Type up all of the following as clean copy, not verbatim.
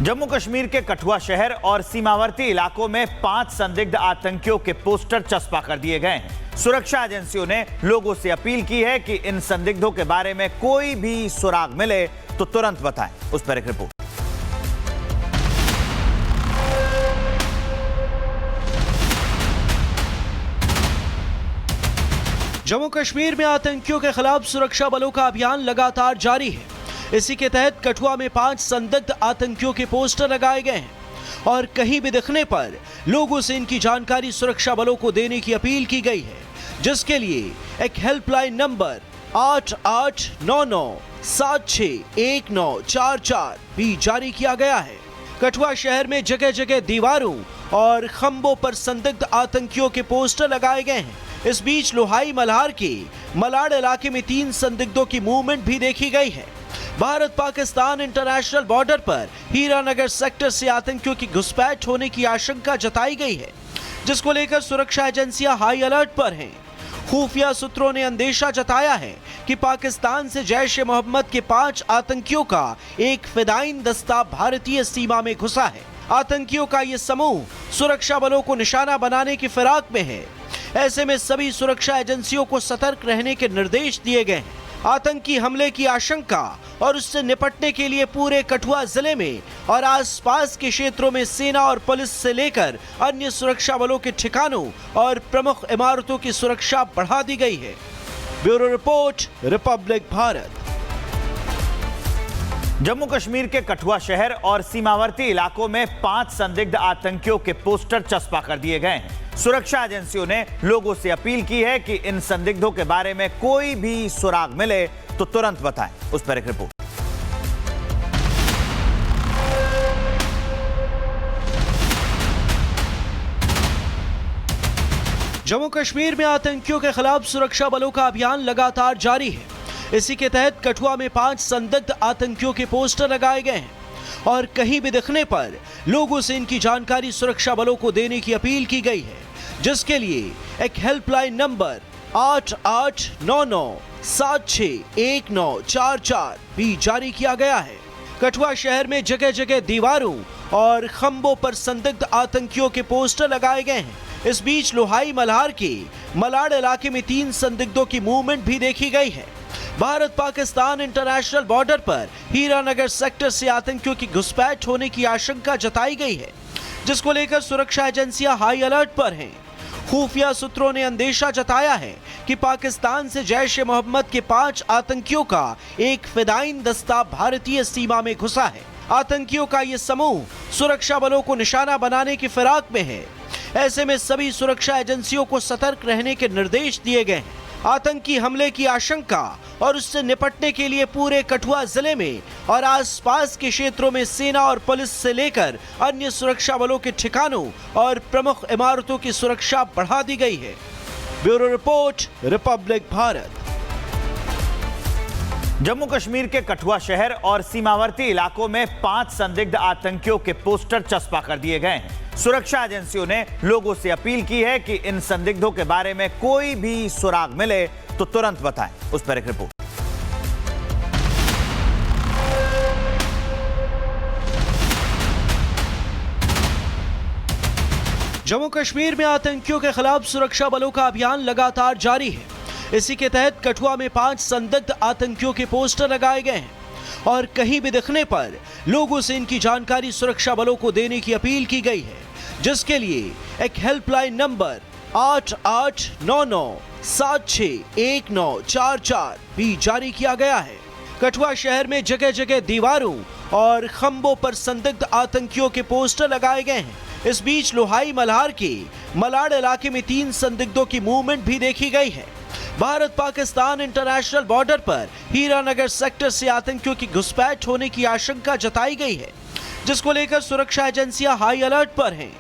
जम्मू कश्मीर के कठुआ शहर और सीमावर्ती इलाकों में 5 संदिग्ध आतंकियों के पोस्टर चस्पा कर दिए गए हैं। सुरक्षा एजेंसियों ने लोगों से अपील की है कि इन संदिग्धों के बारे में कोई भी सुराग मिले तो तुरंत बताएं। उस पर एक रिपोर्ट। जम्मू कश्मीर में आतंकियों के खिलाफ सुरक्षा बलों का अभियान लगातार जारी है। इसी के तहत कठुआ में 5 संदिग्ध आतंकियों के पोस्टर लगाए गए हैं और कहीं भी दिखने पर लोगों से इनकी जानकारी सुरक्षा बलों को देने की अपील की गई है, जिसके लिए एक हेल्पलाइन नंबर 8899761944 भी जारी किया गया है। कठुआ शहर में जगह जगह दीवारों और खंभों पर संदिग्ध आतंकियों के पोस्टर लगाए गए हैं। इस बीच लोहाई मल्हार के मलाड़ इलाके में 3 संदिग्धों की मूवमेंट भी देखी गई है। भारत पाकिस्तान इंटरनेशनल बॉर्डर पर हीरानगर सेक्टर से आतंकियों की घुसपैठ होने की आशंका जताई गई है, जिसको लेकर सुरक्षा एजेंसियां हाई अलर्ट पर हैं। खुफिया सूत्रों ने अंदेशा जताया है कि पाकिस्तान से जैश ए मोहम्मद के 5 आतंकियों का एक फिदायीन दस्ता भारतीय सीमा में घुसा है। आतंकियों का ये समूह सुरक्षा बलों को निशाना बनाने की फिराक में है। ऐसे में सभी सुरक्षा एजेंसियों को सतर्क रहने के निर्देश दिए गए हैं। आतंकी हमले की आशंका और उससे निपटने के लिए पूरे कठुआ जिले में और आसपास के क्षेत्रों में सेना और पुलिस से लेकर अन्य सुरक्षा बलों के ठिकानों और प्रमुख इमारतों की सुरक्षा बढ़ा दी गई है। Bureau report, Republic Bharat. Jammu Kashmir के कठुआ शहर और सीमावर्ती इलाकों में 5 संदिग्ध आतंकियों के पोस्टर चस्पा कर दिए गए हैं। सुरक्षा एजेंसियों ने लोगों से अपील की है कि इन संदिग्धों के बारे में कोई भी सुराग मिले तो तुरंत बताएं। उस पर एक रिपोर्ट। जम्मू कश्मीर में आतंकियों के खिलाफ सुरक्षा बलों का अभियान लगातार जारी है। इसी के तहत कठुआ में 5 संदिग्ध आतंकियों के पोस्टर लगाए गए हैं और कहीं भी दिखने पर लोगों से इनकी जानकारी सुरक्षा बलों को देने की अपील की गई है, जिसके लिए एक हेल्पलाइन नंबर 8899761944 भी जारी किया गया है। कठुआ शहर में जगह जगह दीवारों और खंभों पर संदिग्ध आतंकियों के पोस्टर लगाए गए हैं। इस बीच लोहाई मल्हार के मलाड़ इलाके में 3 संदिग्धों की मूवमेंट भी देखी गई है। भारत पाकिस्तान इंटरनेशनल बॉर्डर पर हीरानगर सेक्टर से आतंकियों की घुसपैठ होने की आशंका जताई गई है, जिसको लेकर सुरक्षा एजेंसियां हाई अलर्ट पर हैं। खुफिया सूत्रों ने अंदेशा जताया है कि पाकिस्तान से जैश ए मोहम्मद के 5 आतंकियों का एक फिदायीन दस्ता भारतीय सीमा में घुसा है। आतंकियों का ये समूह सुरक्षा बलों को निशाना बनाने की फिराक में है। ऐसे में सभी सुरक्षा एजेंसियों को सतर्क रहने के निर्देश दिए गए हैं। आतंकी हमले की आशंका और उससे निपटने के लिए पूरे कठुआ जिले में और आसपास के क्षेत्रों में सेना और पुलिस से लेकर अन्य सुरक्षा बलों के ठिकानों और प्रमुख इमारतों की सुरक्षा बढ़ा दी गई है। Bureau report, Republic Bharat. Jammu Kashmir के कठुआ शहर और सीमावर्ती इलाकों में 5 संदिग्ध आतंकियों के पोस्टर चस्पा कर दिए गए हैं। सुरक्षा एजेंसियों ने लोगों से अपील की है कि इन संदिग्धों के बारे में कोई भी सुराग मिले तो तुरंत बताएं। उस पर एक रिपोर्ट। जम्मू कश्मीर में आतंकियों के खिलाफ सुरक्षा बलों का अभियान लगातार जारी है। इसी के तहत कठुआ में 5 संदिग्ध आतंकियों के पोस्टर लगाए गए हैं और कहीं भी दिखने पर लोगों से इनकी जानकारी सुरक्षा बलों को देने की अपील की गई है, जिसके लिए एक हेल्पलाइन नंबर 8899761944 भी जारी किया गया है। कठुआ शहर में जगह जगह दीवारों और खंभों पर संदिग्ध आतंकियों के पोस्टर लगाए गए हैं। इस बीच लोहाई मल्हार के मलाड़ इलाके में 3 संदिग्धों की मूवमेंट भी देखी गई है। भारत पाकिस्तान इंटरनेशनल बॉर्डर पर हीरानगर सेक्टर से आतंकियों की घुसपैठ होने की आशंका जताई गई है, जिसको लेकर सुरक्षा एजेंसियां हाई अलर्ट पर हैं।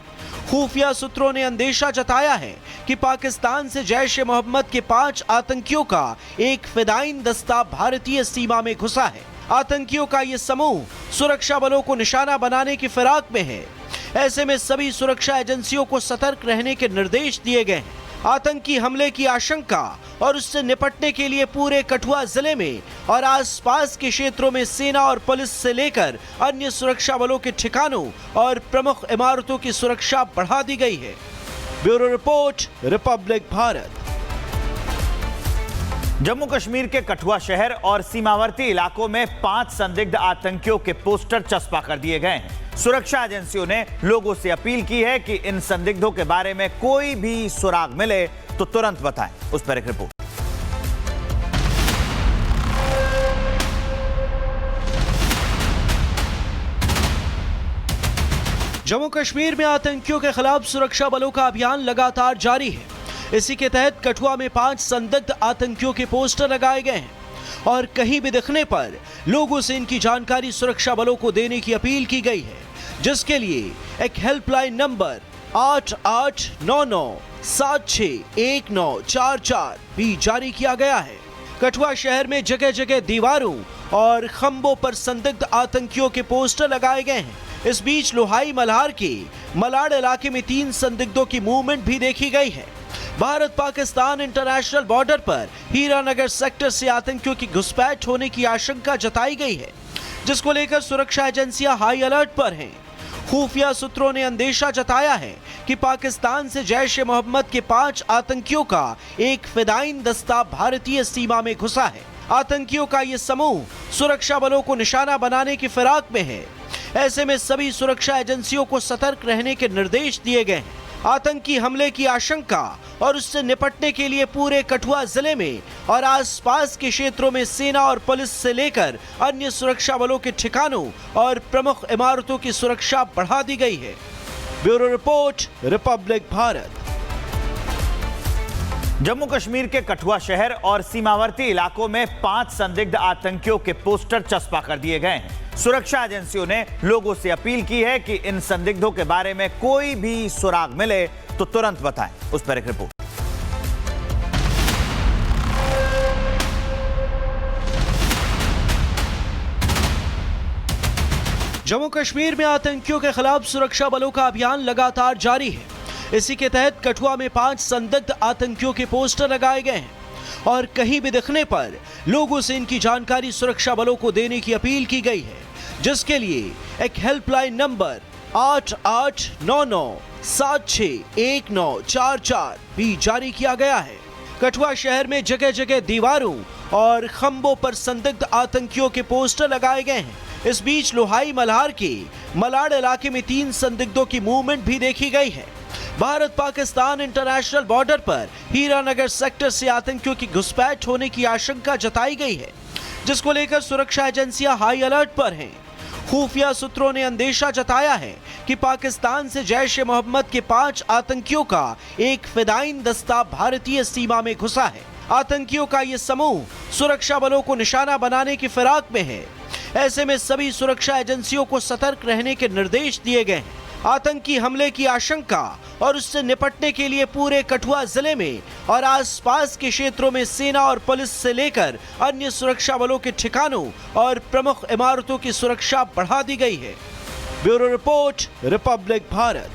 खुफिया सूत्रों ने अंदेशा जताया है कि पाकिस्तान से जैश ए मोहम्मद के 5 आतंकियों का एक फिदायीन दस्ता भारतीय सीमा में घुसा है। आतंकियों का ये समूह सुरक्षा बलों को निशाना बनाने की फिराक में है। ऐसे में सभी सुरक्षा एजेंसियों को सतर्क रहने के निर्देश दिए गए हैं। आतंकी हमले की आशंका और उससे निपटने के लिए पूरे कठुआ जिले में और आसपास के क्षेत्रों में सेना और पुलिस से लेकर अन्य सुरक्षा बलों के ठिकानों और प्रमुख इमारतों की सुरक्षा बढ़ा दी गई है। Bureau report, Republic Bharat. Jammu Kashmir के कठुआ शहर और सीमावर्ती इलाकों में 5 संदिग्ध आतंकियों के पोस्टर चस्पा कर दिए गए हैं। सुरक्षा एजेंसियों ने लोगों से अपील की है कि इन संदिग्धों के बारे में कोई भी सुराग मिले तो तुरंत बताएं। उस पर एक रिपोर्ट। जम्मू कश्मीर में आतंकियों के खिलाफ सुरक्षा बलों का अभियान लगातार जारी है। इसी के तहत कठुआ में 5 संदिग्ध आतंकियों के पोस्टर लगाए गए हैं और कहीं भी दिखने पर लोगों से इनकी जानकारी सुरक्षा बलों को देने की अपील की गई है, जिसके लिए एक हेल्पलाइन नंबर 8899761944 भी जारी किया गया है। कठुआ शहर में जगह जगह दीवारों और खंभों पर संदिग्ध आतंकियों के पोस्टर लगाए गए हैं। इस बीच लोहाई मल्हार के मलाड़ इलाके में 3 संदिग्धों की मूवमेंट भी देखी गई है। भारत पाकिस्तान इंटरनेशनल बॉर्डर पर हीरानगर सेक्टर से आतंकियों की घुसपैठ होने की आशंका जताई गई है, जिसको लेकर सुरक्षा एजेंसियां हाई अलर्ट पर हैं। खुफिया सूत्रों ने अंदेशा जताया है कि पाकिस्तान से जैश-ए-मोहम्मद के 5 आतंकियों का एक फिदायीन दस्ता भारतीय सीमा में घुसा है। आतंकियों का ये समूह सुरक्षा बलों को निशाना बनाने की फिराक में है। ऐसे में सभी सुरक्षा एजेंसियों को सतर्क रहने के निर्देश दिए गए हैं। आतंकी हमले की आशंका और उससे निपटने के लिए पूरे कठुआ जिले में और आसपास के क्षेत्रों में सेना और पुलिस से लेकर अन्य सुरक्षा बलों के ठिकानों और प्रमुख इमारतों की सुरक्षा बढ़ा दी गई है। Bureau report, Republic Bharat. Jammu Kashmir के कठुआ शहर और सीमावर्ती इलाकों में 5 संदिग्ध आतंकियों के पोस्टर चस्पा कर दिए गए हैं। सुरक्षा एजेंसियों ने लोगों से अपील की है कि इन संदिग्धों के बारे में कोई भी सुराग मिले तो तुरंत बताएं। उस पर एक रिपोर्ट। जम्मू कश्मीर में आतंकियों के खिलाफ सुरक्षा बलों का अभियान लगातार जारी है। इसी के तहत कठुआ में 5 संदिग्ध आतंकियों के पोस्टर लगाए गए हैं और कहीं भी दिखने पर लोगों से इनकी जानकारी सुरक्षा बलों को देने की अपील की गई है, जिसके लिए एक हेल्पलाइन नंबर 8899761944 भी जारी किया गया है। कठुआ शहर में जगह जगह दीवारों और खंभों पर संदिग्ध आतंकियों के पोस्टर लगाए गए हैं। इस बीच लोहाई मल्हार के मलाड़ इलाके में 3 संदिग्धों की मूवमेंट भी देखी गई है। भारत पाकिस्तान इंटरनेशनल बॉर्डर पर हीरानगर सेक्टर से आतंकियों की घुसपैठ होने की आशंका जताई गई है, जिसको लेकर सुरक्षा एजेंसियां हाई अलर्ट पर हैं। खुफिया सूत्रों ने अंदेशा जताया है कि पाकिस्तान से जैश-ए-मोहम्मद के 5 आतंकियों का एक फिदायीन दस्ता भारतीय सीमा में घुसा है। आतंकियों का ये समूह सुरक्षा बलों को निशाना बनाने की फिराक में है। ऐसे में सभी सुरक्षा एजेंसियों को सतर्क रहने के निर्देश दिए गए हैं। आतंकी हमले की आशंका और उससे निपटने के लिए पूरे कठुआ जिले में और आसपास के क्षेत्रों में सेना और पुलिस से लेकर अन्य सुरक्षा बलों के ठिकानों और प्रमुख इमारतों की सुरक्षा बढ़ा दी गई है। Bureau report, Republic Bharat.